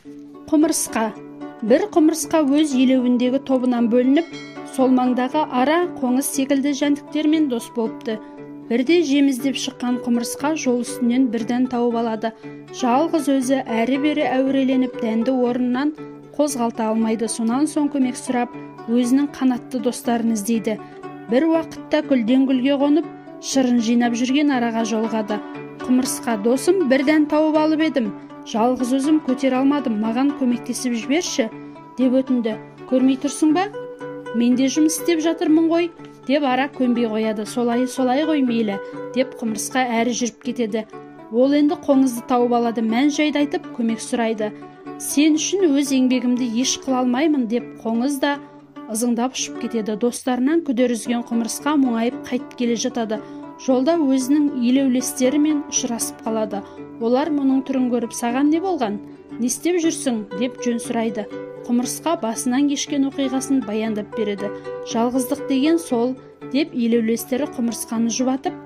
Құмырсқа. Бір құмырсқа өз елеуіндегі тобынан бөлініп, сол маңдағы ара, қоңыз секілді жәндіктермен дос болыпты. Бірде жем іздеп шыққан құмырсқа жол үстінен бірден тауып алады. Жалғыз өзі әрі-бері әуреленіп, дәнді орнынан қозғалта алмайды. Сонан соң көмек сұрап, өзінің қанатты достарын іздейді. Бір уақытта гүлден гүлге қонып, шырын жинап жүрген араға жолығады. Құмырсқа: досым, бірден тауып алып едім. Жалғыз өзім көтер алмадым, маған көмектесіп жіберші, деп өтінді. Көрмей тұрсың ба? Мен де жұмыс істеп жатырмын ғой, деп ара көнбей қояды. Солай ғой мейлі, деп құмырсқа әрі жүріп кетеді. Ол енді қоңызды тауып алады, мән-жайды айтып көмек сұрайды. Сен үшін өз еңбегімді еш қыла алмаймын, деп қоңыз да ызыңдап ұшып кетеді. Достарынан күдер үзген құмырсқа мұңайып қайтып келе жатады. Жолда өзінің елеулестерімен ұшырасып қалады. Олар мұның түрін көріп: саған не болған? Не істеп жүрсің? деп жөн сұрайды. Құмырсқа басынан кешкен оқиғасын баяндап береді. Жалғыздық деген сол, деп елеулестері құмырсқаны жұбатып,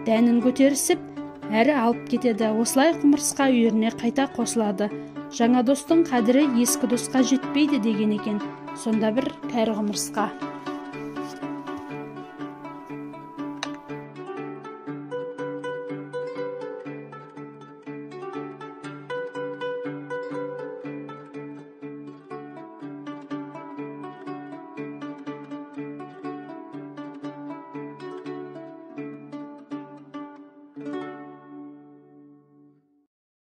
дәнін көтерісіп, әрі алып кетеді. Осылай құмырсқа үйіріне қайта қосылады. Жаңа достың қадірі ескі досқа жетпейді деген екен. Сонда бір кәрі құмырсқа: